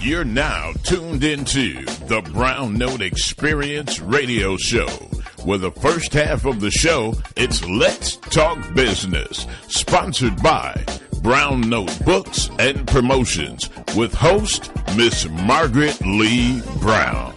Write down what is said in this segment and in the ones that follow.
You're now tuned into the Brown Note Experience radio show, where the first half of the show, it's Let's Talk Business, sponsored by Brown Note Books and Promotions, with host Miss Margaret Lee Brown.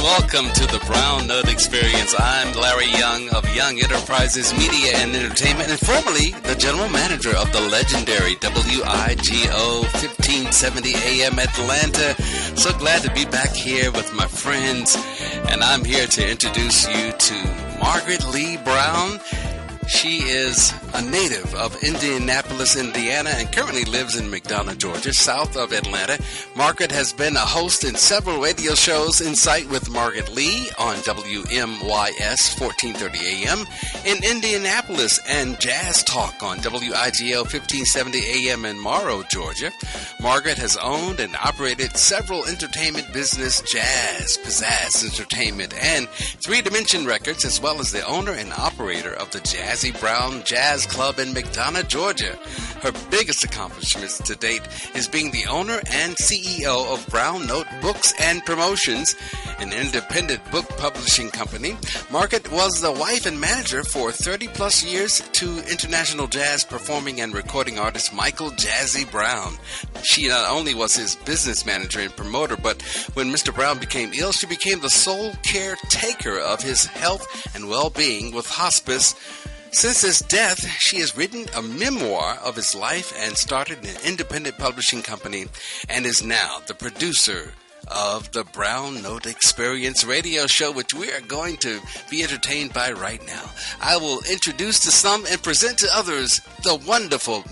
Welcome to the Brown Note Experience. I'm Larry Young of Young Enterprises Media and Entertainment, and formerly the General Manager of the legendary WIGO 1570 AM Atlanta. So glad to be back here with my friends, and I'm here to introduce you to Margaret Lee Brown. She is a native of Indianapolis, Indiana, and currently lives in McDonough, Georgia, south of Atlanta. Margaret has been a host in several radio shows: Insight with Margaret Lee on WMYS 1430 AM in Indianapolis, and Jazz Talk on WIGO 1570 AM in Morrow, Georgia. Margaret has owned and operated several entertainment business, Jazz, Pizzazz Entertainment, and Three Dimension Records, as well as the owner and operator of the Jazzy Brown Jazz Club in McDonough, Georgia. Her biggest accomplishments to date is being the owner and CEO of Brown Note Books and Promotions, an independent book publishing company. Margaret was the wife and manager for 30-plus years to international jazz performing and recording artist Michael Jazzy Brown. She not only was his business manager and promoter, but when Mr. Brown became ill, she became the sole caretaker of his health and well-being with hospice. Since his death, she has written a memoir of his life and started an independent publishing company, and is now the producer of the Brown Note Experience radio show, which we are going to be entertained by right now. I will introduce to some and present to others the wonderful,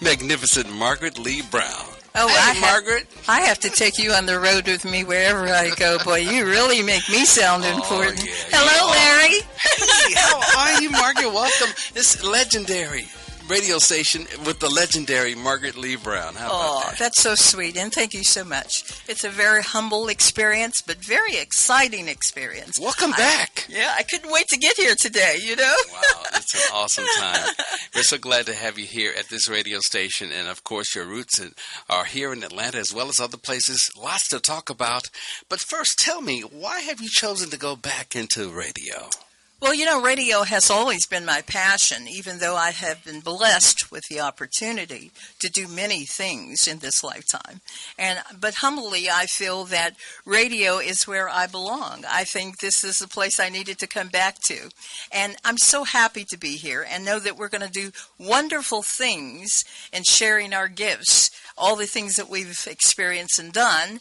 magnificent Margaret Lee Brown. Oh, hey, Margaret. I have to take you on the road with me wherever I go. Boy, you really make me sound important. Yeah, hello, Larry. Hey, how are you, Margaret? Welcome. This legendary radio station with the legendary Margaret Lee Brown. How about that? That's so sweet, and thank you so much. It's a very humble experience, but very exciting experience. Welcome back. I couldn't wait to get here today, you know? Wow, it's an awesome time. We're so glad to have you here at this radio station, and of course your roots are here in Atlanta as well as other places. Lots to talk about. But first, tell me, why have you chosen to go back into radio? Well, you know, radio has always been my passion, even though I have been blessed with the opportunity to do many things in this lifetime. But humbly, I feel that radio is where I belong. I think this is the place I needed to come back to. And I'm so happy to be here and know that we're going to do wonderful things in sharing our gifts. all the things that we've experienced and done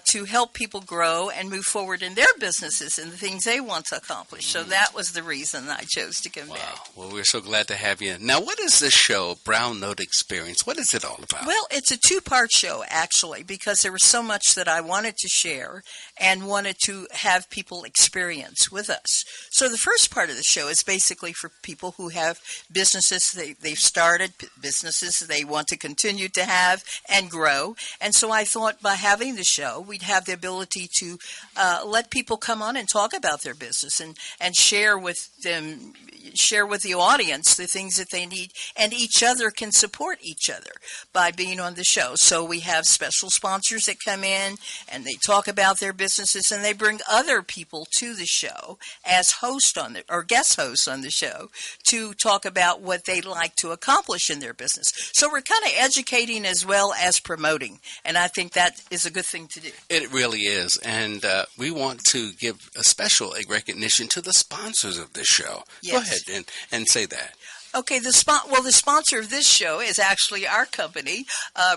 to help people grow and move forward in their businesses and the things they want to accomplish. So that was the reason I chose to come back. Well, we're so glad to have you. Now, what is this show, Brown Note Experience? What is it all about? Well, it's a two-part show, actually, because there was so much that I wanted to share and wanted to have people experience with us. So the first part of the show is basically for people who have businesses they've started, businesses they want to continue to have and grow. And so I thought by having the show, we'd have the ability to let people come on and talk about their business and share with them, share with the audience the things that they need, and each other can support each other by being on the show. So we have special sponsors that come in and they talk about their businesses, and they bring other people to the show as hosts on the, or guest hosts on the show to talk about what they'd like to accomplish in their business. So we're kind of educating as well as promoting, and I think that is a good thing to do. It really is, and we want to give a special recognition to the sponsors of this show. Yes. Go ahead and say that. Okay, the sponsor of this show is actually our company,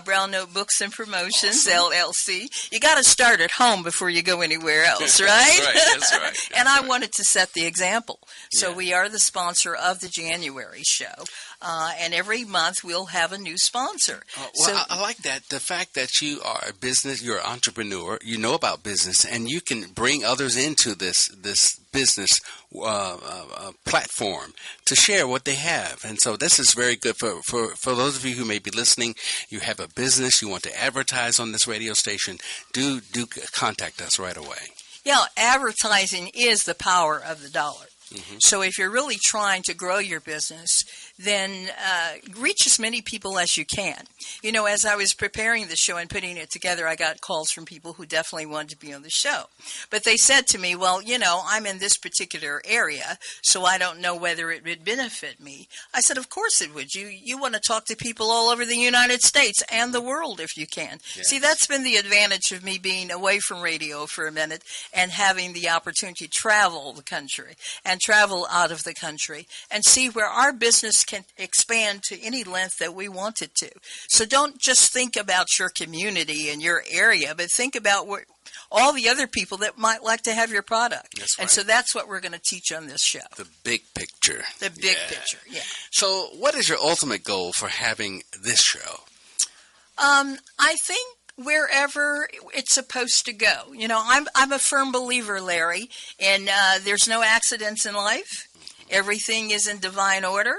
Brown Note Books and Promotions, awesome. LLC. You got to start at home before you go anywhere else, right? That's right. And I wanted to set the example. So we are the sponsor of the January show. And every month we'll have a new sponsor. I like that. The fact that you are a business, you're an entrepreneur, you know about business, and you can bring others into this business platform to share what they have. And so this is very good for those of you who may be listening. You have a business, you want to advertise on this radio station, do contact us right away. Yeah, advertising is the power of the dollar. Mm-hmm. So if you're really trying to grow your business, then reach as many people as you can. You know, as I was preparing the show and putting it together, I got calls from people who definitely wanted to be on the show. But they said to me, well, you know, I'm in this particular area, so I don't know whether it would benefit me. I said, of course it would. You want to talk to people all over the United States and the world if you can. Yes. See, that's been the advantage of me being away from radio for a minute and having the opportunity to travel the country and travel out of the country and see where our business can expand to any length that we want it to. So don't just think about your community and your area, but think about all the other people that might like to have your product. That's right. And so that's what we're going to teach on this show. The big picture. The big picture, yeah. So what is your ultimate goal for having this show? I think wherever it's supposed to go. You know, I'm a firm believer, Larry, in there's no accidents in life. Everything is in divine order.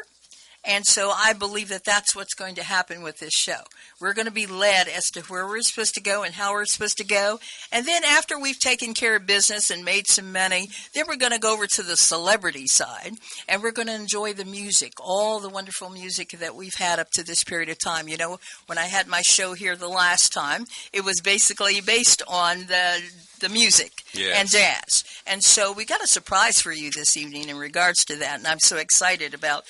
And so I believe that that's what's going to happen with this show. We're going to be led as to where we're supposed to go and how we're supposed to go. And then after we've taken care of business and made some money, then we're going to go over to the celebrity side, and we're going to enjoy the music, all the wonderful music that we've had up to this period of time. You know, when I had my show here the last time, it was basically based on the music and jazz. And so we got a surprise for you this evening in regards to that, and I'm so excited about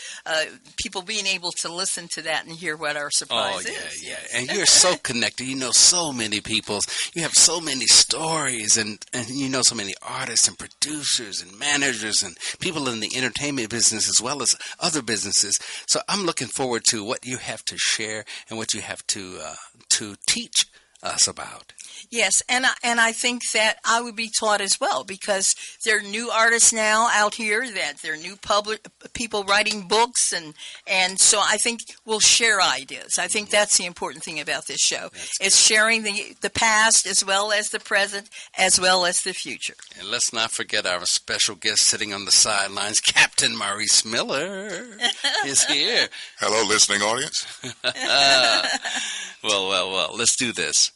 people being able to listen to that and hear what our surprise is. Yeah. And you're so connected. You know so many people. You have so many stories, and you know so many artists and producers and managers and people in the entertainment business as well as other businesses. So I'm looking forward to what you have to share and what you have to teach us about. Yes, and I think that I would be taught as well, because there are new artists now out here, that there are new people writing books, and so I think we'll share ideas. I think that's the important thing about this show, is sharing the past as well as the present as well as the future. And let's not forget our special guest sitting on the sidelines, Captain Maurice Miller is here. Hello, listening audience. Well, let's do this.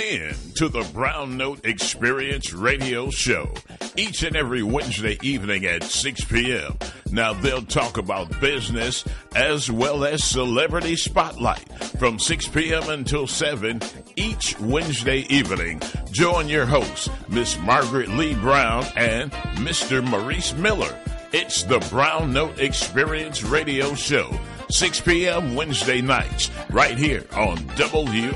in to the Brown Note Experience radio show each and every Wednesday evening at 6 p.m. Now, they'll talk about business as well as celebrity spotlight from 6 p.m. until 7 each Wednesday evening. Join your hosts, Miss Margaret Lee Brown and Mr. Maurice Miller. It's the Brown Note Experience radio show, 6 p.m. Wednesday nights, right here on WIGO.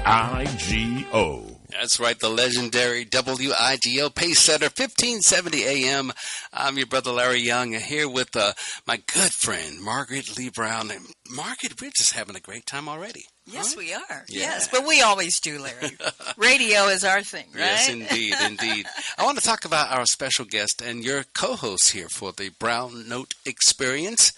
That's right, the legendary WIGO Pacesetter, 1570 AM. I'm your brother Larry Young, here with my good friend Margaret Lee Brown. And Margaret, we're just having a great time already. Yes, huh? we are. Yeah. Yes, but we always do, Larry. Radio is our thing, right? Yes, indeed, indeed. I want to talk about our special guest and your co-host here for the Brown Note Experience,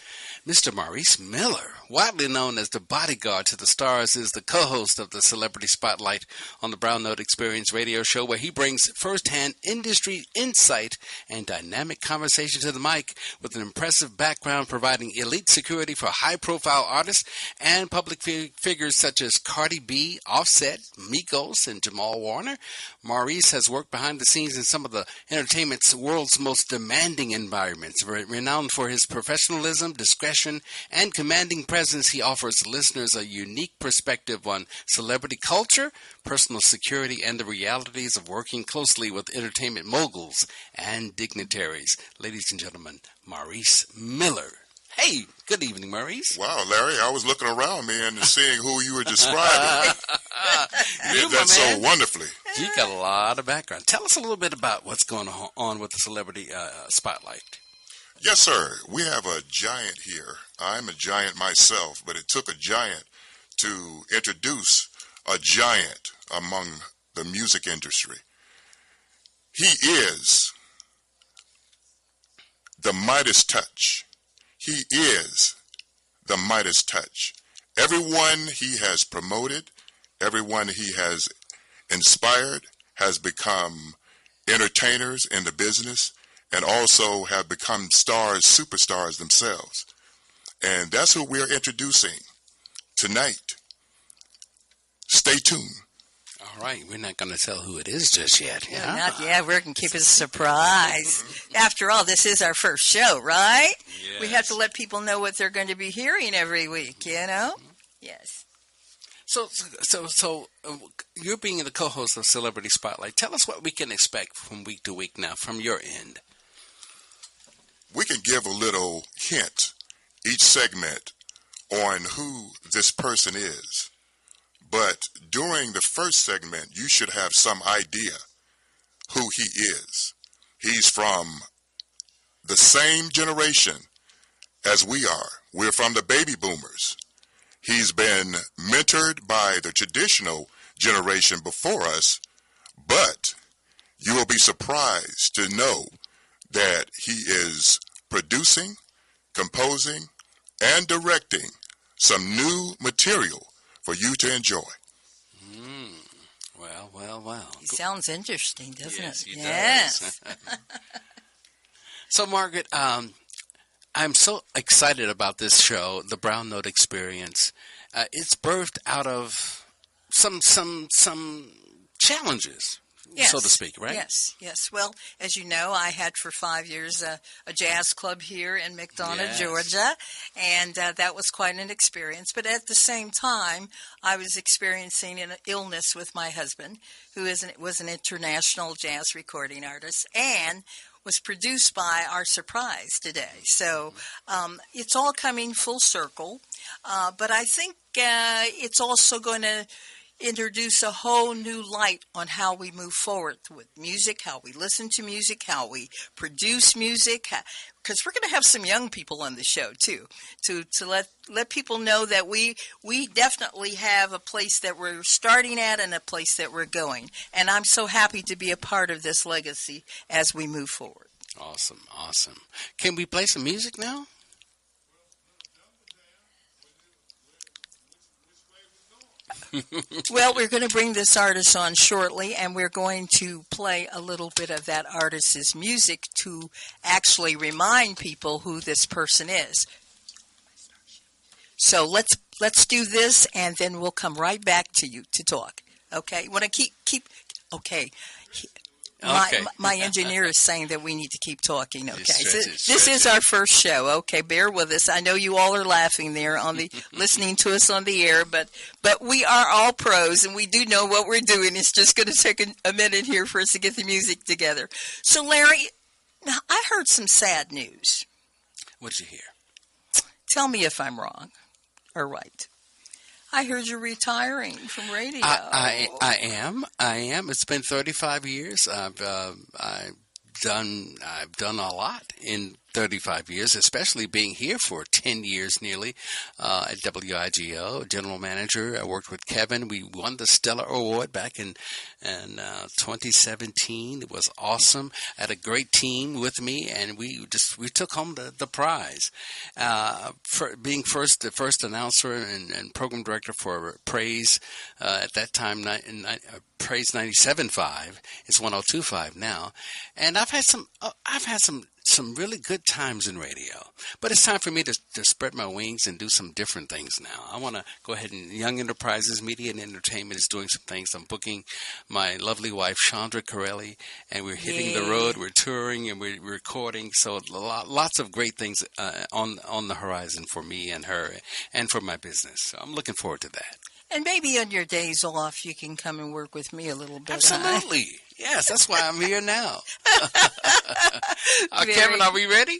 Mr. Maurice Miller, widely known as the bodyguard to the stars, is the co-host of the Celebrity Spotlight on the Brown Note Experience radio show, where he brings firsthand industry insight and dynamic conversation to the mic with an impressive background providing elite security for high-profile artists and public figures such as Cardi B, Offset, Migos, and Jamal Warner. Maurice has worked behind the scenes in some of the entertainment's world's most demanding environments. Renowned for his professionalism, discretion, and commanding presence, he offers listeners a unique perspective on celebrity culture, personal security, and the realities of working closely with entertainment moguls and dignitaries. Ladies and gentlemen, Maurice Miller. Hey, good evening, Maurice. Wow, Larry, I was looking around me and seeing who you were describing. You did that so wonderfully. You got a lot of background. Tell us a little bit about what's going on with the Celebrity Spotlight. Yes, sir. We have a giant here. I'm a giant myself, but it took a giant to introduce a giant among the music industry. He is the Midas touch. He is the Midas touch. Everyone he has promoted, everyone he has inspired has become entertainers in the business and also have become stars, superstars themselves. And that's who we're introducing tonight. Stay tuned. All right, we're not going to tell who it is just yet. Yeah? Not yet. We're going to keep it a surprise. After all, this is our first show, right? Yes. We have to let people know what they're going to be hearing every week, you know? Yes. So you're being the co-host of Celebrity Spotlight. Tell us what we can expect from week to week now from your end. We can give a little hint each segment on who this person is. But during the first segment, you should have some idea who he is. He's from the same generation as we are. We're from the baby boomers. He's been mentored by the traditional generation before us, but you will be surprised to know that he is producing, composing, and directing some new material for you to enjoy. Well. He sounds interesting, doesn't Yes, it? he Yes. does. So, Margaret, I'm so excited about this show, the Brown Note Experience. It's birthed out of some challenges, Yes. so to speak, right? Yes. Well, as you know, I had for 5 years a jazz club here in McDonough, Yes. Georgia, and that was quite an experience. But at the same time, I was experiencing an illness with my husband, who was an international jazz recording artist, and was produced by our surprise today. So it's all coming full circle, but I think it's also going to introduce a whole new light on how we move forward with music, how we listen to music, how we produce music, because we're going to have some young people on the show too, to let people know that we definitely have a place that we're starting at and a place that we're going. And I'm so happy to be a part of this legacy as we move forward. Awesome. Can we play some music now? Well, we're going to bring this artist on shortly, and we're going to play a little bit of that artist's music to actually remind people who this person is. So let's do this, and then we'll come right back to you to talk. Okay? You want to Okay. Okay. My engineer is saying that we need to keep talking. Okay, Stretch it. This is our first show. Okay, bear with us. I know you all are laughing there on the listening to us on the air, but we are all pros and we do know what we're doing. It's just going to take a minute here for us to get the music together. So, Larry, now I heard some sad news. What'd you hear? Tell me if I'm wrong or right. I heard you're retiring from radio. I am. It's been 35 years. I've done a lot in 35 years, especially being here for 10 years nearly at WIGO, general manager. I worked with Kevin. We won the Stellar Award back in 2017. It was awesome. I had a great team with me, and we took home the prize. For being the first announcer and program director for Praise at that time, Praise 97.5. It's 102.5 now, and I've had some really good times in radio. But it's time for me to spread my wings and do some different things now. I want to go ahead and Young Enterprises Media and Entertainment is doing some things. I'm booking my lovely wife, Chandra Corelli, and we're hitting the road. We're touring and we're recording. So lots of great things on the horizon for me and her and for my business. So I'm looking forward to that. And maybe on your days off, you can come and work with me a little bit. Absolutely. Yes, that's why I'm here now. Kevin, are we ready?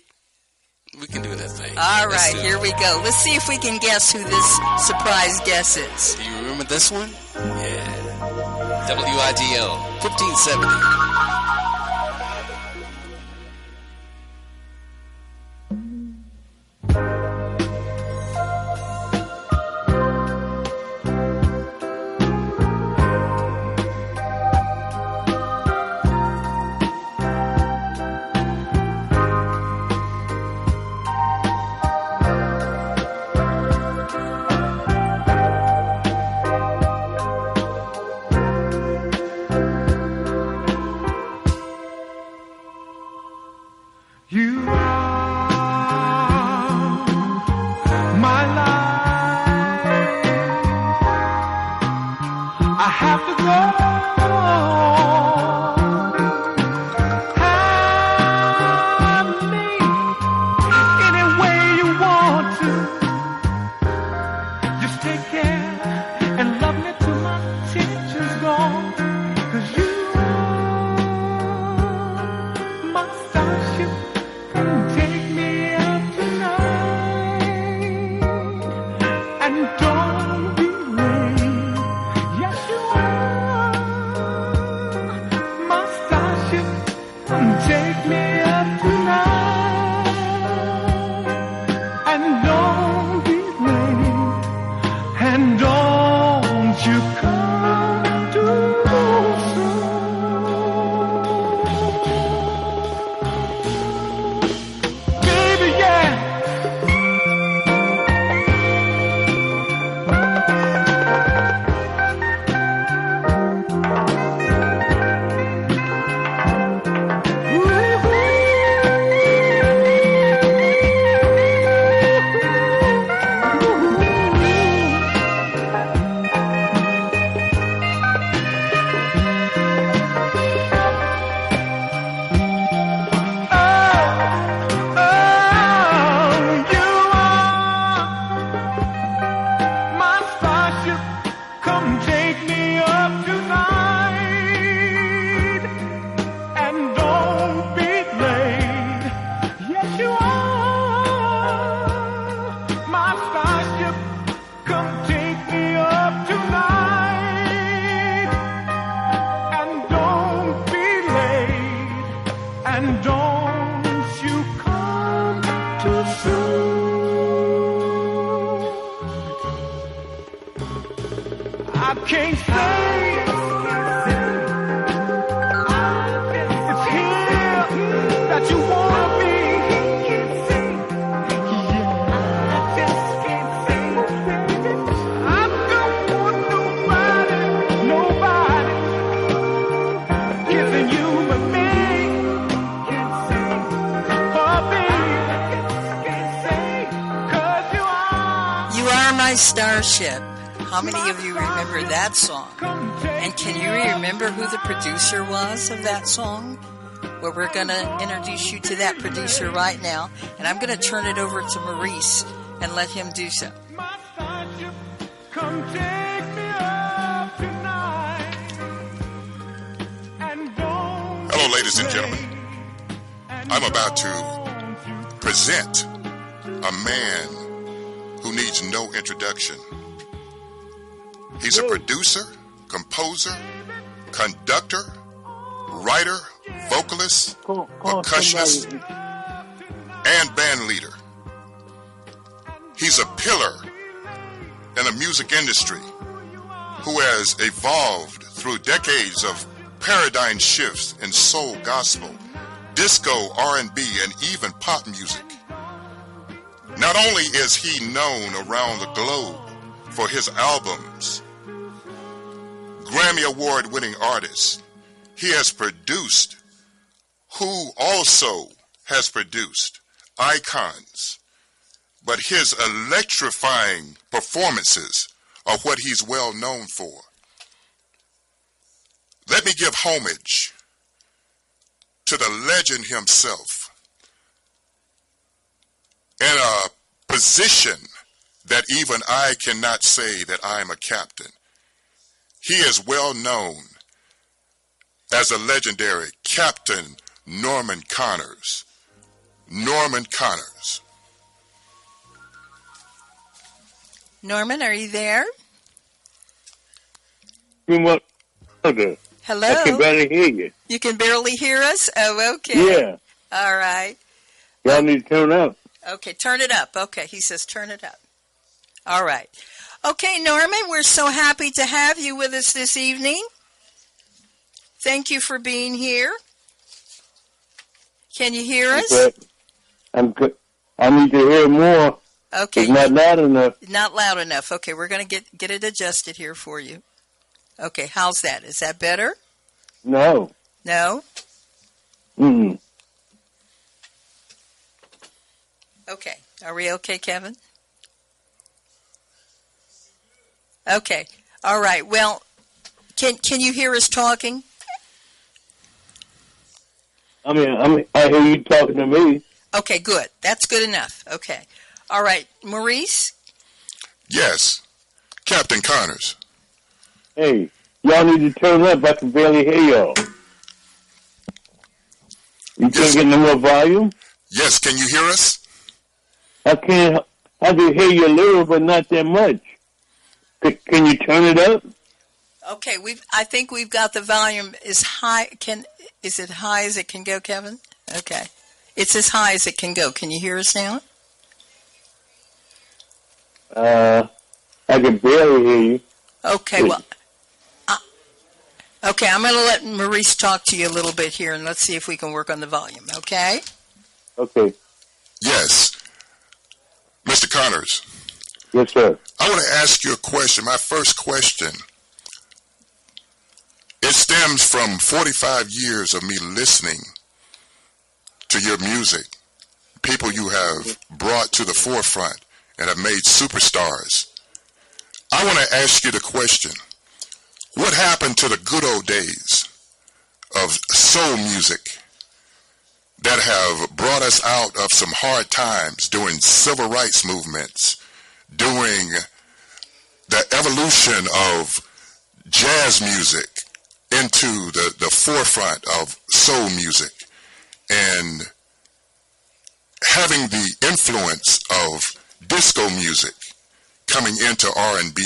We can do that thing. All right, here we go. Let's see if we can guess who this surprise guest is. Do you remember this one? Yeah. WIGO, 1570. Starship. How many of you remember that song? And can you remember who the producer was of that song? Well, we're going to introduce you to that producer right now, and I'm going to turn it over to Maurice and let him do so. Hello, ladies and gentlemen. I'm about to present a man who needs no introduction. He's a producer, composer, conductor, writer, vocalist, percussionist, and band leader. He's a pillar in the music industry who has evolved through decades of paradigm shifts in soul, gospel, disco, R&B, and even pop music. Not only is he known around the globe for his albums, Grammy Award-winning artist, he has produced who also has produced icons, but his electrifying performances are what he's well known for. Let me give homage to the legend himself in a position that even I cannot say that I am a captain. He is well known as a legendary Captain Norman Connors. Norman Connors. Norman, are you there? Hello. Hello? I can barely hear you. You can barely hear us? Oh, okay. Yeah. All right. Y'all need to turn up. Okay, turn it up. Okay, he says turn it up. All right. Okay, Norman, we're so happy to have you with us this evening. Thank you for being here. Can you hear us? I'm good. I need to hear more. Okay. It's not loud enough. Not loud enough. Okay, we're going to get it adjusted here for you. Okay, how's that? Is that better? No. No? Mm-mm. Okay. Are we okay, Kevin? Okay. All right. Well, can you hear us talking? I hear you talking to me. Okay, good. That's good enough. Okay. All right. Maurice? Yes, Captain Connors. Hey, y'all need to turn up. I can barely hear y'all. You can't get no more volume? Yes, can you hear us? I can hear you a little, but not that much. Can you turn it up? Okay, I think we've got the volume as high. Is it high as it can go, Kevin? Okay. It's as high as it can go. Can you hear us now? I can barely hear you. Okay, well, okay, I'm going to let Maurice talk to you a little bit here, and let's see if we can work on the volume, okay? Okay. Yes. Mr. Connors. Yes, sir. I want to ask you a question. My first question, it stems from 45 years of me listening to your music, people you have brought to the forefront and have made superstars. I want to ask you the question, what happened to the good old days of soul music that have brought us out of some hard times during civil rights movements, during the evolution of jazz music into the forefront of soul music, and having the influence of disco music coming into R&B?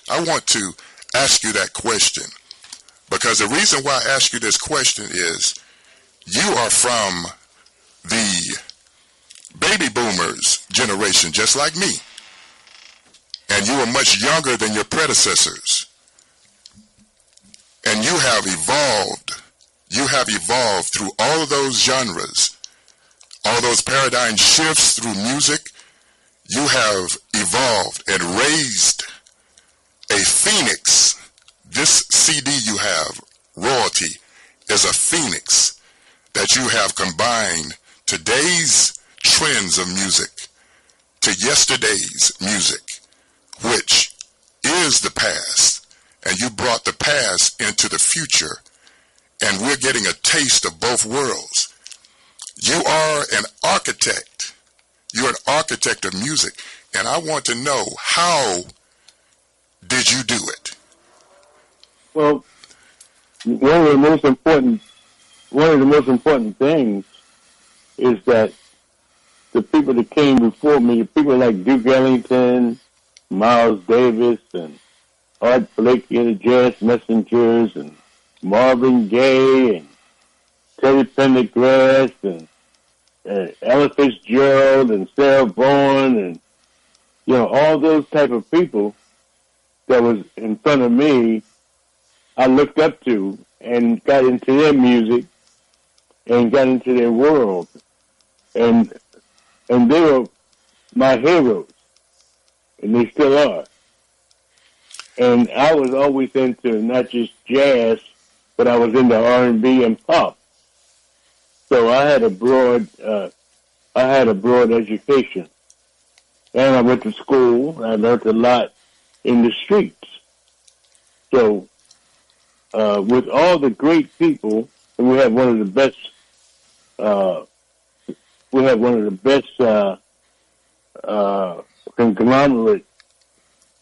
I want to ask you that question because the reason why I ask you this question is you are from the baby boomers generation, just like me. And you are much younger than your predecessors. And you have evolved. You have evolved through all of those genres, all those paradigm shifts through music. You have evolved and raised a phoenix. This CD you have, Royalty, is a phoenix that you have combined today's trends of music to yesterday's music, which is the past and you brought the past into the future, and we're getting a taste of both worlds. You are an architect. You're an architect of music, and I want to know, how did you do it? Well, one of the most important things is that the people that came before me, the people like Duke Ellington, Miles Davis, and Art Blakey and the Jazz Messengers, and Marvin Gaye, and Teddy Pendergrass, and Ella Fitzgerald, and Sarah Vaughan, and all those type of people that was in front of me, I looked up to and got into their music and got into their world, and they were my heroes, and they still are. And I was always into not just jazz, but I was into R&B and pop. So I had a broad education, and I went to school. I learned a lot in the streets. So with all the great people, and we have one of the best. Conglomerate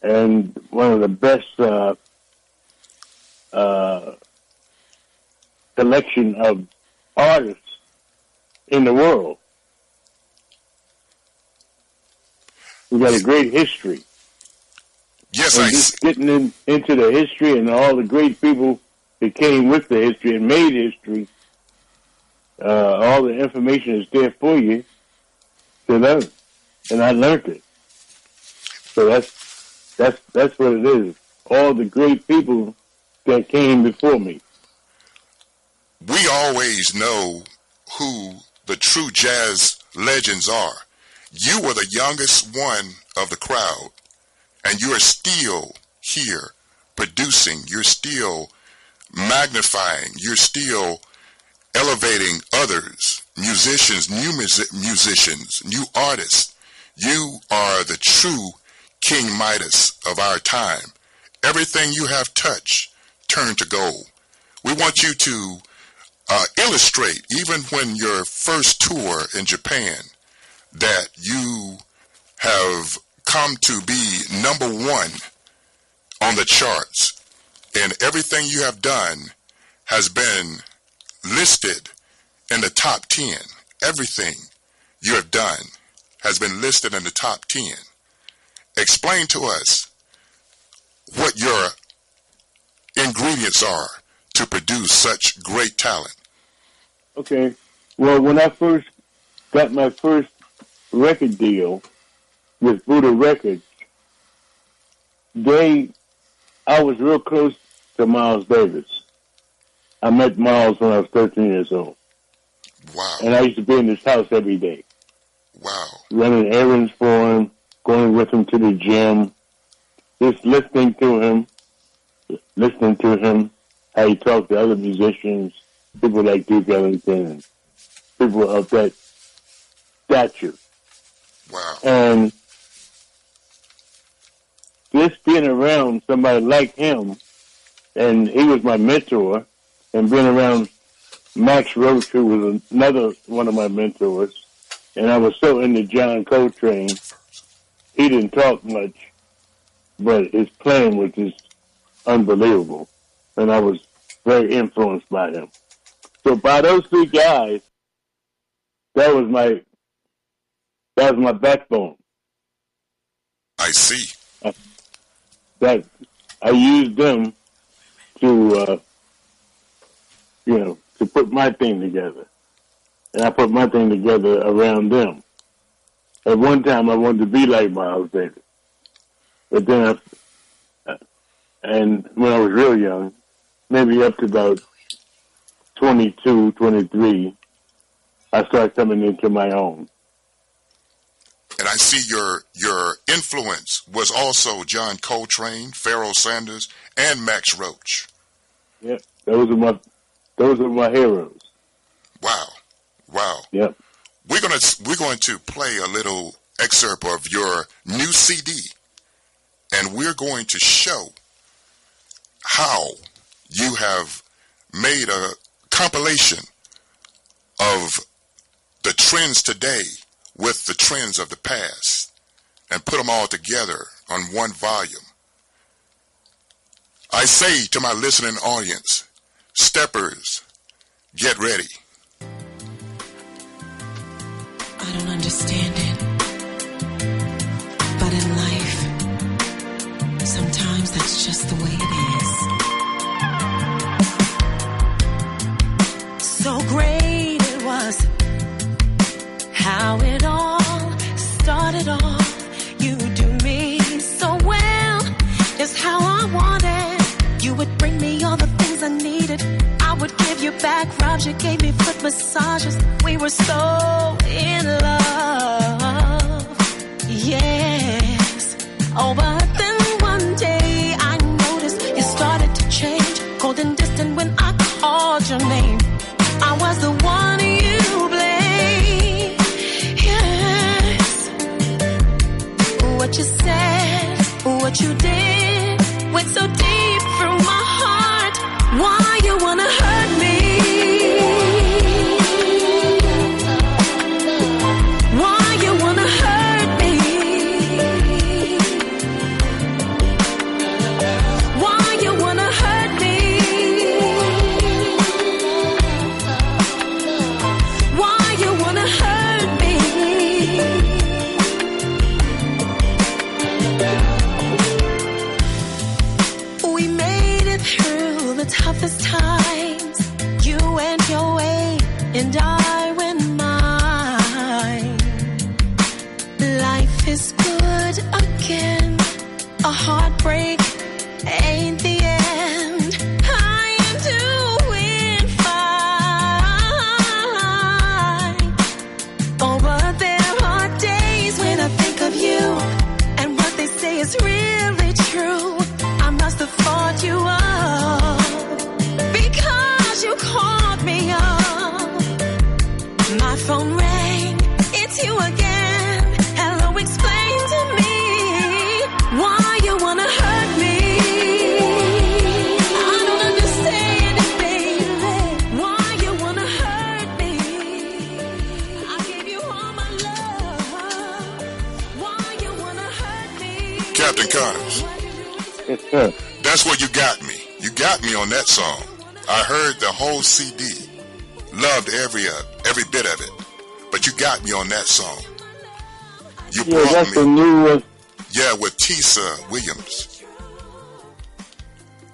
and one of the best collection of artists in the world. We got a great history. Yes, and just getting into the history and all the great people that came with the history and made history. All the information is there for you to learn, and I learned it. So that's what it is. All the great people that came before me. We always know who the true jazz legends are. You were the youngest one of the crowd, and you are still here producing. You're still magnifying. You're still elevating others, musicians, new musicians, new artists. You are the true King Midas of our time. Everything you have touched turned to gold. We want you to illustrate, even when your first tour in Japan, that you have come to be number one on the charts, and everything you have done has been listed in the top 10. Everything you have done has been listed in the top 10. Explain to us what your ingredients are to produce such great talent. Okay. Well, when I first got my first record deal with Buddha Records, I was real close to Miles Davis. I met Miles when I was 13 years old. Wow. And I used to be in his house every day. Wow. Running errands for him, going with him to the gym, just listening to him, how he talked to other musicians, people like Duke Ellington, and people of that stature. Wow. And just being around somebody like him, and he was my mentor, and being around Max Roach, who was another one of my mentors, and I was so into John Coltrane. He didn't talk much, but his playing was just unbelievable, and I was very influenced by him. So by those three guys, that was my backbone. I see. That I used them to to put my thing together, and I put my thing together around them. At one time, I wanted to be like Miles Davis, but then, and when I was real young, maybe up to about 22, 23, I started coming into my own. And I see your influence was also John Coltrane, Pharoah Sanders, and Max Roach. Yeah, those are my heroes. Wow. Yep. We're going to play a little excerpt of your new CD, and we're going to show how you have made a compilation of the trends today with the trends of the past and put them all together on one volume. I say to my listening audience, steppers, get ready. I don't understand it, but in life, sometimes that's just the way it is. So great it was, how it all started off. You do me so well, just how I wanted. You would bring me all the things I needed. I would give you back rubs, you gave me foot massages. We were so in love, yes. Oh, but then one day I noticed you started to change, cold and distant when I called your name. I was the one you blamed, yes. What you said, what you did, went so deep through my heart. Why you wanna hurt me? Why you wanna hurt me? Why you wanna hurt me? Why you wanna hurt me? We made it through the toughest times. You went your way and I went mine. Life is good again. A heartbreak ain't the end. I am doing fine. Oh, but there are days when I think of you and what they say is really true. I must have fought you up because you called me up. My phone rang, it's you again. Hello, explain to me why you wanna hurt me. I don't understand it, baby. Why you wanna hurt me? I gave you all my love. Why you wanna hurt me? Captain Connors, Yes, sir. that's where you got me. You got me on that song. I heard the whole CD, loved every bit of it, but you got me on that song. You Yeah, brought that's the me, new one. yeah, with Tisa Williams.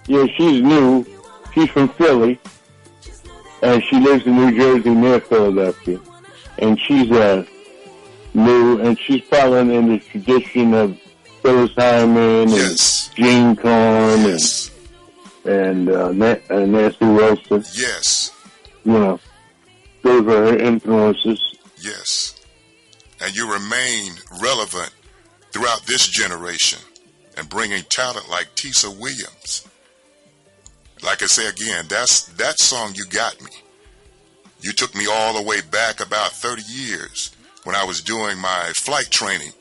Yeah, she's new. She's from Philly, and she lives in New Jersey near Philadelphia. And she's new, and she's following in the tradition of Phyllis Hyman and Yes, Gene Cohn yes, and Nancy Wilson. yes, You know, those are her influences. yes. And you remain relevant throughout this generation and bringing talent like Tisa Williams. Like I say again, that song you got me. You took me all the way back about 30 years when I was doing my flight training.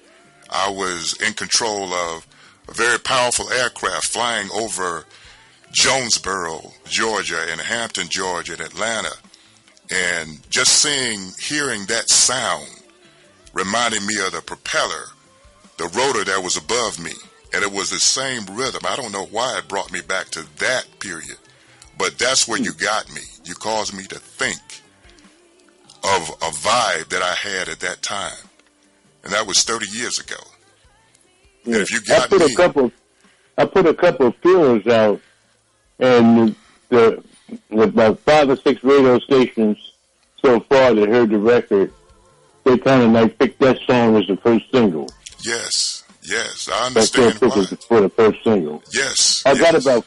I was in control of a very powerful aircraft flying over Jonesboro, Georgia, and Hampton, Georgia, and Atlanta. And just hearing that sound reminded me of the propeller, the rotor that was above me. And it was the same rhythm. I don't know why it brought me back to that period. But that's where you got me. You caused me to think of a vibe that I had at that time. And that was 30 years ago. And Yeah. if you got I put me, a couple of feelers out, and with about 5 or 6 radio stations so far that heard the record, they kind of like picked that song as the first single. yes, I That's what I understand took why. it for the first single. Yes, I got yes. about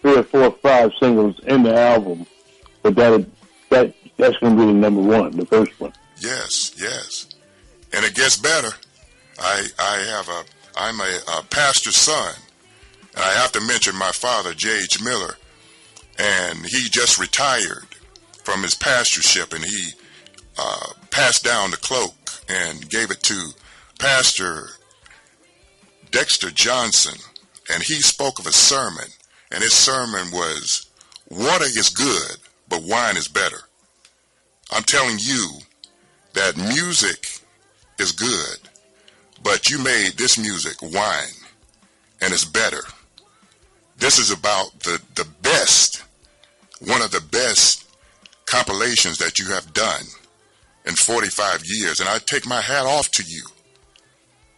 3 or 4 or 5 singles in the album, but that's going to be the number one, the first one. Yes, and it gets better. I'm a pastor's son, and I have to mention my father, J.H. Miller, and he just retired from his pastorship, and he passed down the cloak and gave it to Pastor Dexter Johnson, and he spoke of a sermon, and his sermon was, water is good, but wine is better. I'm telling you that music is good, but you made this music wine, and it's better. This is about the best, one of the best compilations that you have done in 45 years, and I take my hat off to you.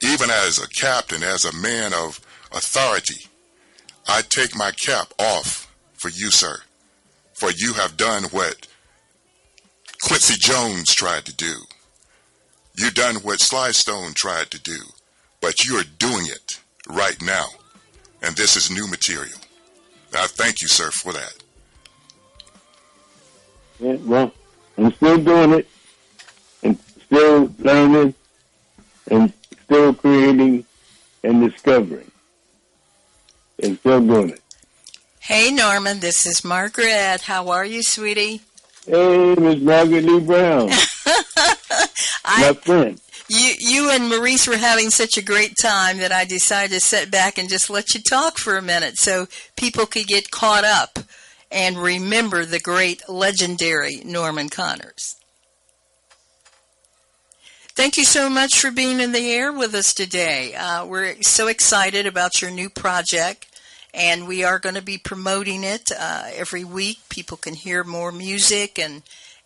Even as a captain, as a man of authority, I take my cap off for you, sir, for you have done what Quincy Jones tried to do. You've done what Sly Stone tried to do, but you are doing it right now, and this is new material. I thank you, sir, for that. Yeah, well, I'm still doing it, and still learning, and still creating and discovering, and still doing it. Hey, Norman, this is Margaret. How are you, sweetie? Hey, Miss Margaret Lee Brown, my friend. You and Maurice were having such a great time that I decided to sit back and just let you talk for a minute so people could get caught up and remember the great, legendary Norman Connors. Thank you so much for being in the air with us today. We're so excited about your new project, and we are going to be promoting it every week. People can hear more music,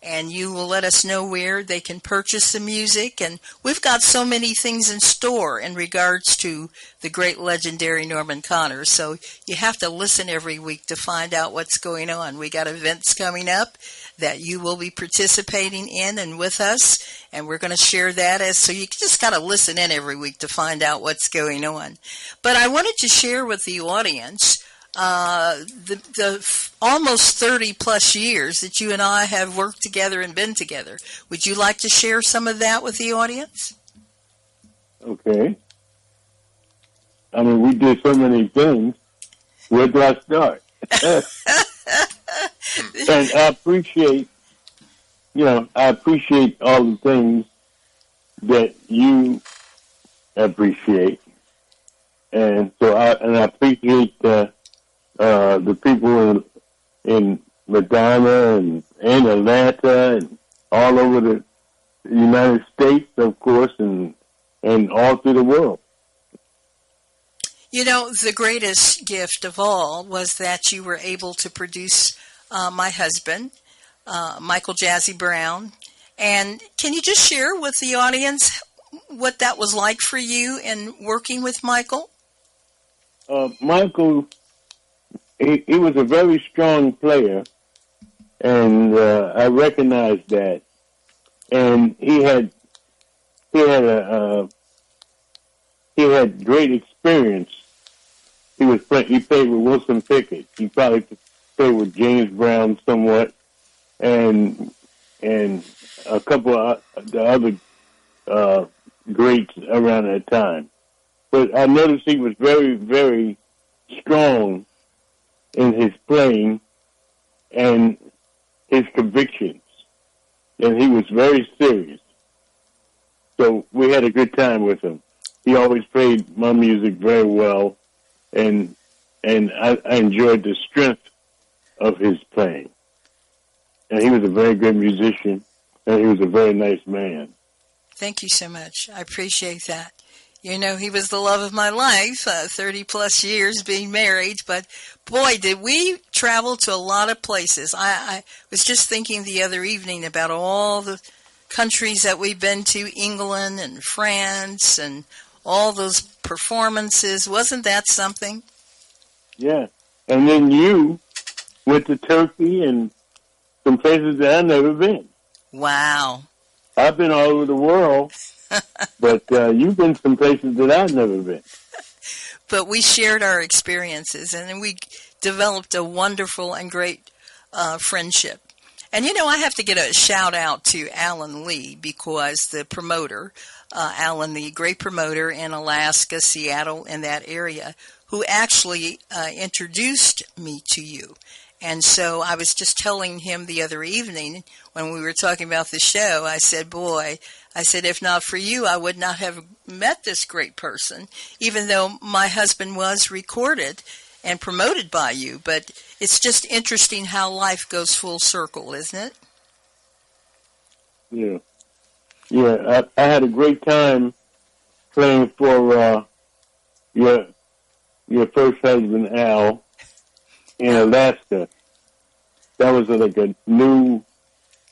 and you will let us know where they can purchase the music. And we've got so many things in store in regards to the great legendary Norman Connors. So you have to listen every week to find out what's going on. We got events coming up that you will be participating in and with us, and we're going to share that so you just got to listen in every week to find out what's going on. But I wanted to share with the audience the almost 30 plus years that you and I have worked together and been together. Would you like to share some of that with the audience? Okay. I mean, we did so many things. Where do I start? And I appreciate all the things that you appreciate. And so I appreciate the people in Madonna and Atlanta and all over the United States, of course, and all through the world. You know, the greatest gift of all was that you were able to produce my husband, Michael Jazzy Brown. And can you just share with the audience what that was like for you in working with Michael? Michael, he was a very strong player, and I recognized that. And he had great experience. He played with Wilson Pickett. He probably played with James Brown somewhat, and a couple of the other greats around that time. But I noticed he was very, very strong in his playing and his convictions, and he was very serious. So we had a good time with him. He always played my music very well, and I enjoyed the strength of his playing. And he was a very good musician, and he was a very nice man. Thank you so much. I appreciate that. You know, he was the love of my life, 30 plus years being married, but boy, did we travel to a lot of places. I was just thinking the other evening about all the countries that we've been to, England and France and all those performances. Wasn't that something? Yeah. And then you went to Turkey and some places that I've never been. Wow. I've been all over the world, but you've been some places that I've never been. But we shared our experiences, and then we developed a wonderful and great friendship. And, you know, I have to get a shout-out to Alan Lee, because the promoter, Alan Lee, great promoter in Alaska, Seattle, in that area, who actually introduced me to you. And so I was just telling him the other evening when we were talking about the show, I said, if not for you, I would not have met this great person, even though my husband was recorded and promoted by you. But it's just interesting how life goes full circle, isn't it? Yeah. Yeah, I had a great time playing for your first husband, Al, in Alaska. That was like a new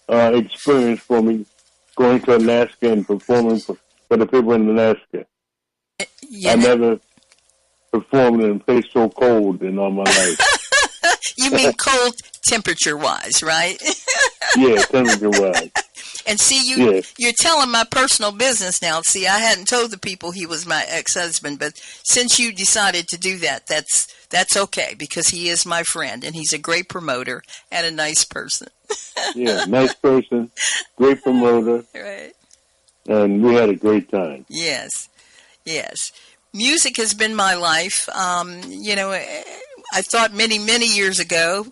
experience for me, going to Alaska and performing for the people in Alaska. Yeah. I never performed in a place so cold in all my life. You mean cold temperature-wise, right? Yeah, temperature-wise. And see, Yeah. you're telling my personal business now. See, I hadn't told the people he was my ex-husband, but since you decided to do that, that's okay, because he is my friend, and he's a great promoter and a nice person. Yeah, nice person, great promoter, Right. and we had a great time. Yes. Yes. Music has been my life. I thought many, many years ago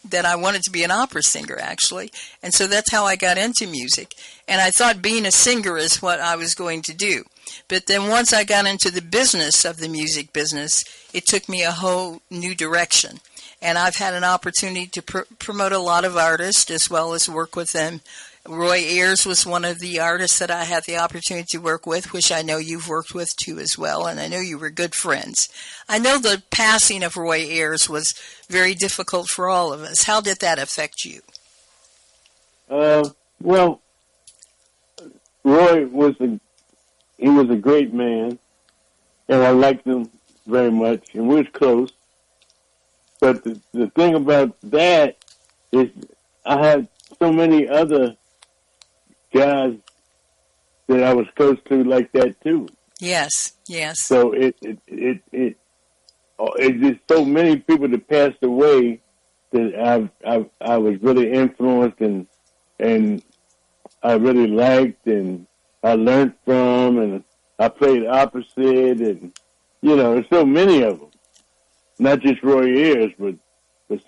that I wanted to be an opera singer, actually. And so that's how I got into music. And I thought being a singer is what I was going to do. But then once I got into the business of the music business, it took me a whole new direction. And I've had an opportunity to promote a lot of artists as well as work with them. Roy Ayers was one of the artists that I had the opportunity to work with, which I know you've worked with too as well, and I know you were good friends. I know the passing of Roy Ayers was very difficult for all of us. How did that affect you? Well, Roy was a great man, and I liked him very much, and we was close. But the thing about that is I had so many other guys that I was close to like that too. Yes, yes. So it's just so many people that passed away that I was really influenced and I really liked and I learned from, and I played opposite, and there's so many of them. Not just Roy Ayers, but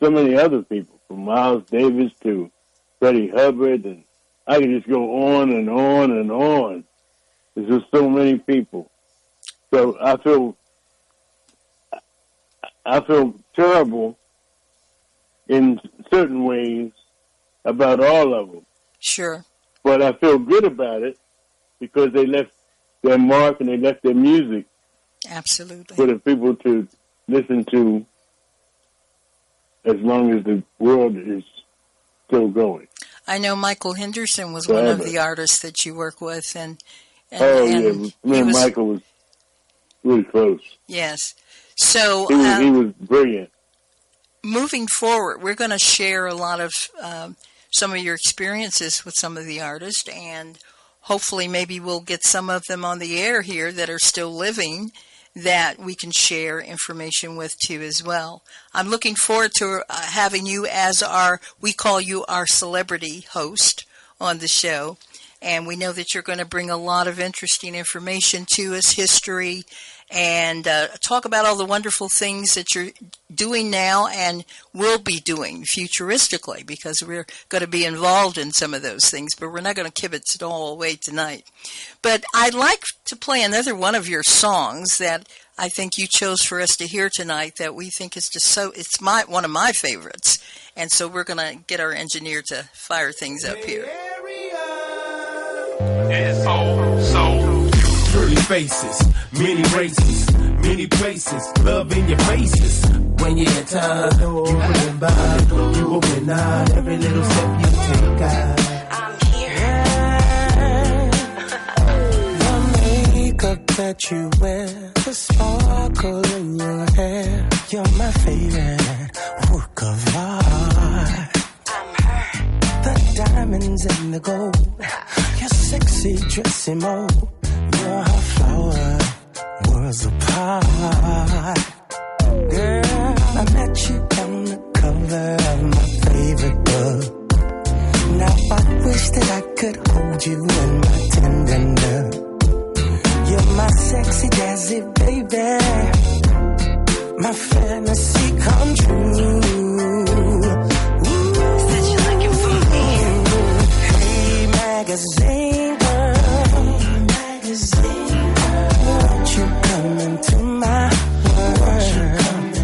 so many other people, from Miles Davis to Freddie Hubbard, and I can just go on and on and on. There's just so many people. So I feel terrible in certain ways about all of them. Sure. But I feel good about it because they left their mark and they left their music Absolutely. for the people to listen to as long as the world is still going. I know Michael Henderson was Forever. one of the artists that you work with, and Yeah, me and Michael was really close. Yes. So He was brilliant. moving forward, we're going to share a lot of some of your experiences with some of the artists, and hopefully maybe we'll get some of them on the air here that are still living that we can share information with too as well. I'm looking forward to having you as we call you our celebrity host on the show. And we know that you're going to bring a lot of interesting information to us, history, and talk about all the wonderful things that you're doing now and will be doing futuristically, because we're going to be involved in some of those things, but we're not going to kibitz it all away tonight. But I'd like to play another one of your songs that I think you chose for us to hear tonight that we think is just it's one of my favorites. And so we're going to get our engineer to fire things up here. Pretty faces, many races, many places, love in your faces. When you're in time, you put by, you open out every little step you take out. I'm here. The makeup that you wear, the sparkle in your hair, you're my favorite work of art. The diamonds and the gold, your sexy dressing mode, you're a flower, worlds apart. Girl, I met you on the cover of my favorite book. Now I wish that I could hold you in my tender love. You're my sexy jazzy baby, my fantasy come true. Magazine girl, won't you come into my world?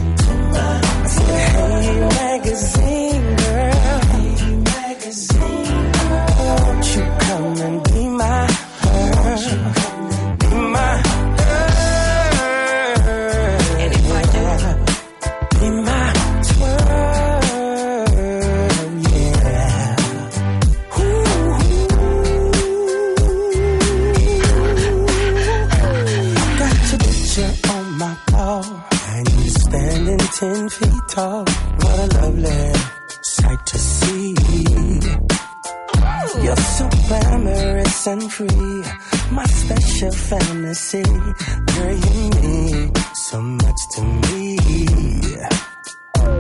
You're so glamorous and free, my special fantasy. Girl, you mean so much to me.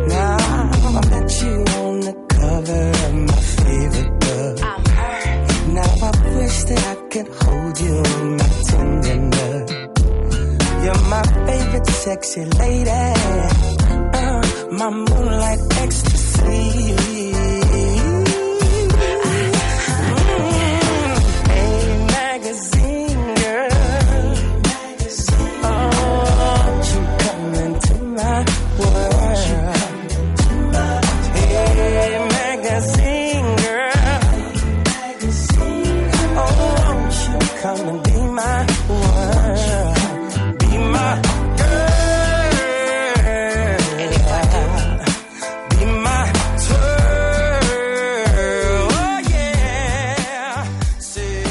Now I met you on the cover of my favorite book. Now I wish that I could hold you in my tender. You're my favorite sexy lady, my moonlight ecstasy. Hey, magazine girl, oh, won't you come into my world? Hey, magazine girl, oh, won't you come and be my world? Be my girl, be my twirl, oh yeah. Say,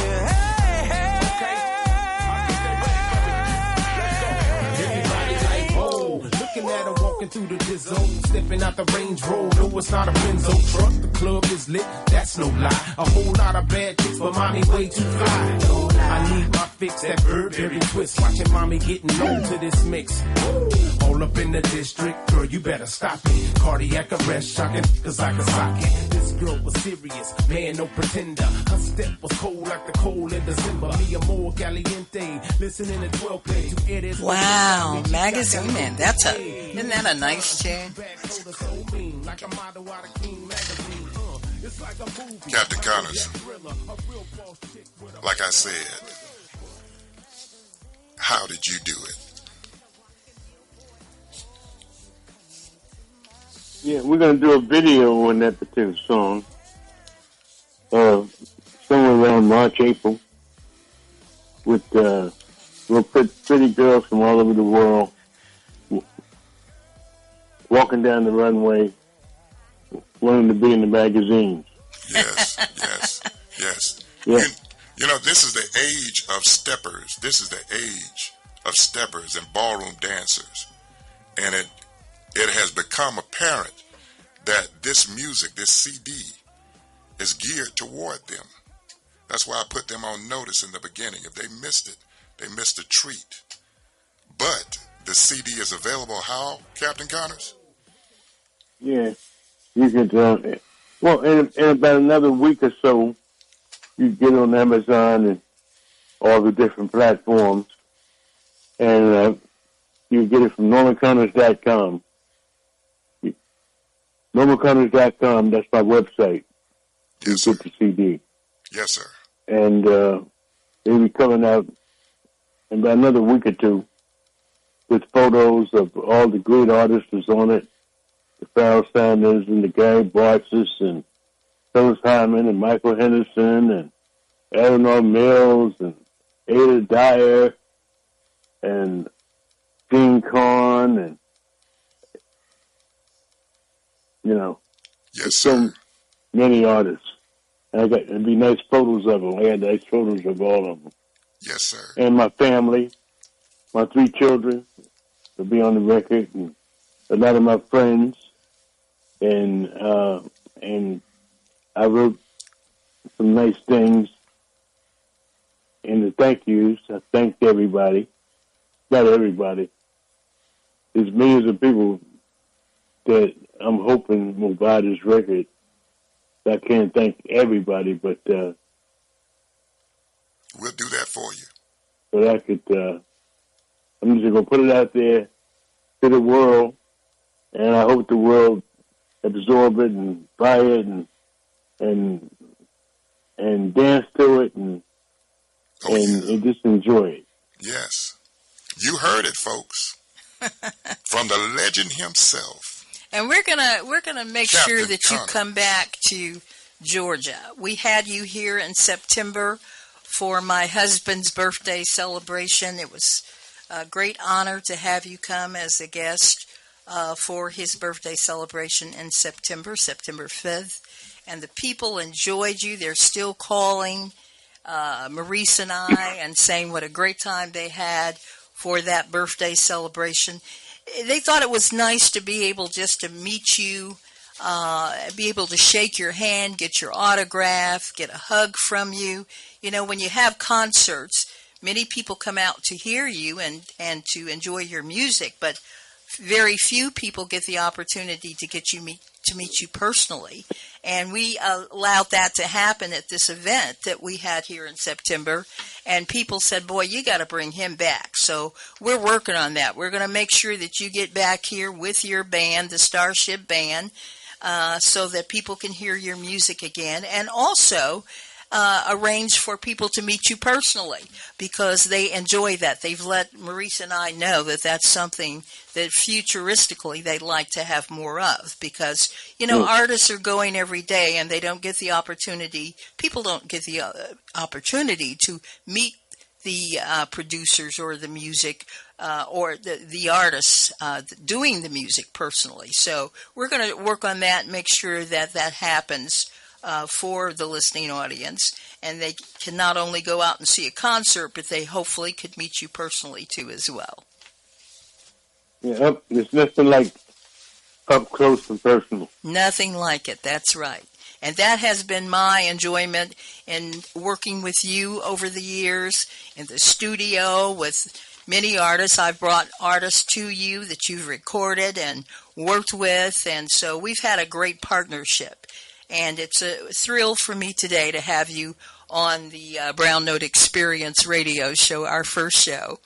Everybody like, whoa, looking at her walking through the Dizzo, stepping out the Range Rover. No, it's not a Benzo truck. The club is lit, that's no lie. A whole lot of bad chicks, but mommy way too fly. I need my fix, that Burberry twist. Watching mommy getting low to this mix. All up in the district, girl, you better stop it. Cardiac arrest, shocking, cause I can sock it. This girl was serious, man, no pretender. Her step was cold like the cold in December. Me more caliente, listening to 12 play to it is. Wow, Magazine Man. Isn't that a nice tune? Captain Connors, like I said, how did you do it? Yeah, we're going to do a video on that particular song. Somewhere around March, April, with little pretty girls from all over the world walking down the runway, wanting to be in the magazines. Yes, yes, yes. Yeah. You know, this is the age of steppers. This is the age of steppers and ballroom dancers. And it has become apparent that this music, this CD, is geared toward them. That's why I put them on notice in the beginning. If they missed it, they missed a treat. But the CD is available how, Captain Connors? Yeah, you could. Well, in about another week or so, you get on Amazon and all the different platforms, and you get it from NormanConnors.com. NormanConnors.com. That's my website. Yes, you get the CD. Yes, sir. And it'll be coming out in about another week or two with photos of all the great artists that's on it. The Pharoah Sanders and the Gary Bartzis and Phyllis Hyman and Michael Henderson and Eleanor Mills and Ada Dyer and Dean Corn and, yes, so many artists. And it'd be nice photos of them. I had nice photos of all of them. Yes, sir. And my family, my 3 children will be on the record, and a lot of my friends. And I wrote some nice things in the thank yous. I thanked everybody. Not everybody. There's millions of people that I'm hoping will buy this record. I can't thank everybody, but we'll do that for you. But I could. I'm just gonna put it out there to the world, and I hope the world absorb it and buy it and dance to it and just enjoy it. Yes, you heard it, folks, from the legend himself. And we're gonna make Captain sure that you Connors. come back to Georgia. We had you here in September for my husband's birthday celebration. It was a great honor to have you come as a guest for his birthday celebration in September 5th. And the people enjoyed you. They're still calling Maurice and I and saying what a great time they had for that birthday celebration. They thought it was nice to be able just to meet you be able to shake your hand, get your autograph, get a hug from you. You know, when you have concerts, many people come out to hear you and to enjoy your music, but very few people get the opportunity to meet you personally. And we allowed that to happen at this event that we had here in September. And people said, boy, you got to bring him back. So we're working on that. We're going to make sure that you get back here with your band, the Starship Band, so that people can hear your music again. And also arrange for people to meet you personally, because they enjoy that. They've let Maurice and I know that that's something that futuristically they'd like to have more of, because, you know, artists are going every day and they don't get the opportunity, people don't get the opportunity to meet the producers or the music or the artists doing the music personally. So we're going to work on that and make sure that that happens for the listening audience, and they can not only go out and see a concert, but they hopefully could meet you personally too as well. Yeah, there's nothing like up close and personal. Nothing like it, that's right. And that has been my enjoyment in working with you over the years in the studio with many artists. I've brought artists to you that you've recorded and worked with, and so we've had a great partnership. And it's a thrill for me today to have you on the Brown Note Experience radio show, our first show.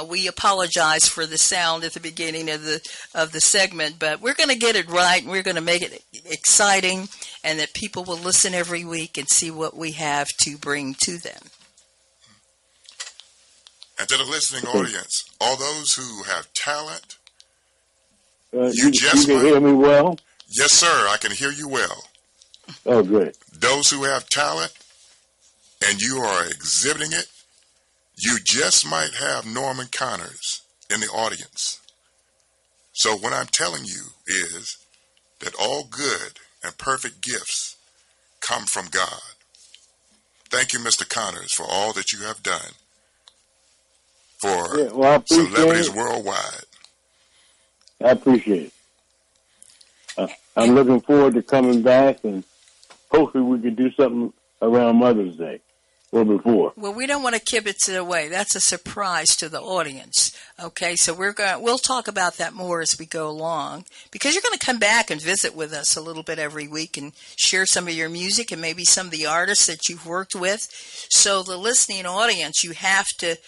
We apologize for the sound at the beginning of the segment, but we're going to get it right, and we're going to make it exciting, and that people will listen every week and see what we have to bring to them. And to the listening audience, all those who have talent, you can hear me well? Yes, sir, I can hear you well. Oh, good. Those who have talent and you are exhibiting it, you just might have Norman Connors in the audience. So what I'm telling you is that all good and perfect gifts come from God. Thank you, Mr. Connors, for all that you have done for celebrities worldwide. I appreciate it. I'm looking forward to coming back, and hopefully we can do something around Mother's Day or before. Well, we don't want to kibitz it away. That's a surprise to the audience. Okay, so we'll talk about that more as we go along, because you're going to come back and visit with us a little bit every week and share some of your music and maybe some of the artists that you've worked with. So the listening audience, you have to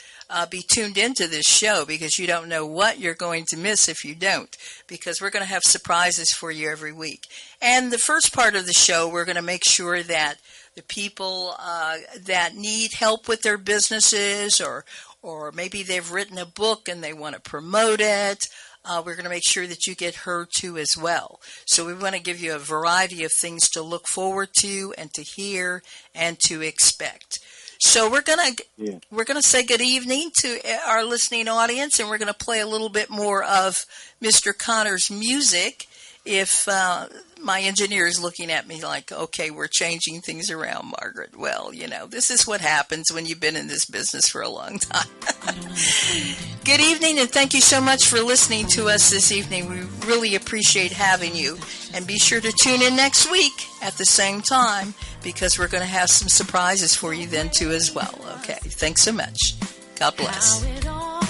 be tuned into this show, because you don't know what you're going to miss if you don't, because we're going to have surprises for you every week. And the first part of the show, we're going to make sure that the people that need help with their businesses, or maybe they've written a book and they want to promote it, we're going to make sure that you get heard too as well. So we want to give you a variety of things to look forward to and to hear and to expect. So we're gonna say good evening to our listening audience, and we're gonna play a little bit more of Mr. Connors' music. If my engineer is looking at me like, okay, we're changing things around, Margaret. Well, you know, this is what happens when you've been in this business for a long time. Good evening, and thank you so much for listening to us this evening. We really appreciate having you. And be sure to tune in next week at the same time, because we're going to have some surprises for you then too as well. Okay, thanks so much. God bless. How it all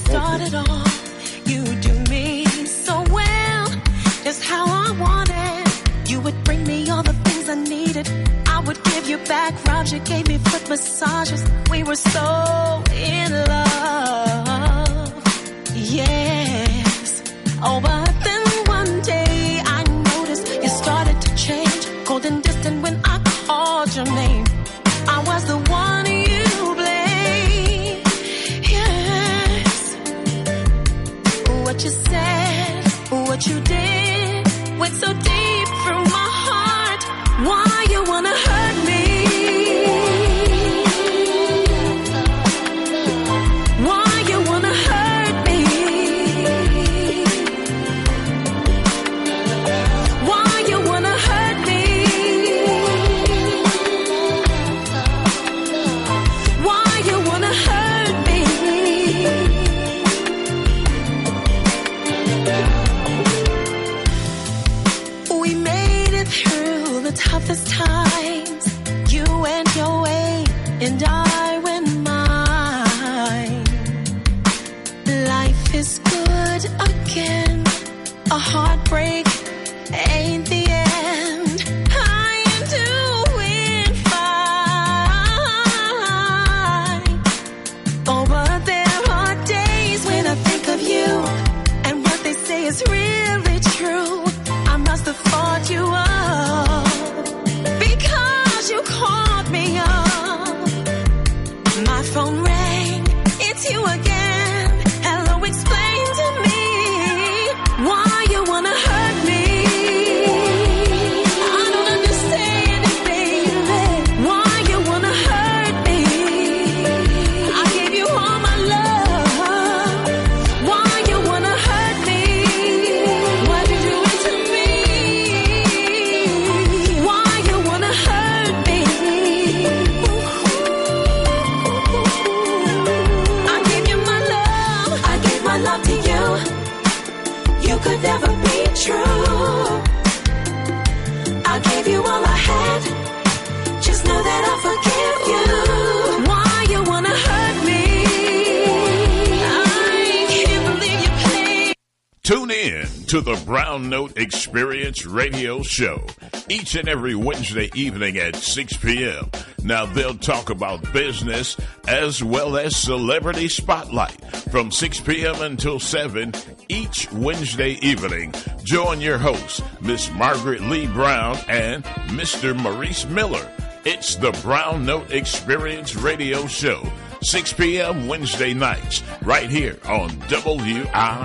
started off, you do me so well, just how I wanted. You would bring me all the things I needed. I would give you back rubs, you gave me foot massages. We were so in love, yes. Oh, but then one day I noticed you started to change, cold and distant when I called your name. I was the one you blamed, yes. What you said, what you did, went so deep through my heart. Why you wanna hurt me? Why you wanna hurt me? Why you wanna hurt me? and I went mine. Life is good again. A heartbreak ain't the end. I am doing fine. Oh, but there are days when I think of you, and what they say is really true. I must have fought you up because you called me up. My phone rang, it's you again. Hello, explain to me why you wanna hurt me. I don't understand it, baby. Why you wanna hurt me? I gave you all my love. Why you wanna hurt me? Why you do it to me? Why you wanna hurt me? I gave you my love. I gave my love to you. You could never be true. I gave you all I had. Just know that I forgive you. Why you wanna hurt me? I can't believe you played. Tune in to the Brown Note Experience radio show each and every Wednesday evening at 6 p.m. Now, they'll talk about business as well as celebrity spotlight from 6 p.m. until 7 each Wednesday evening. Join your hosts, Miss Margaret Lee Brown and Mr. Maurice Miller. It's the Brown Note Experience radio show, 6 p.m. Wednesday nights, right here on WIGO.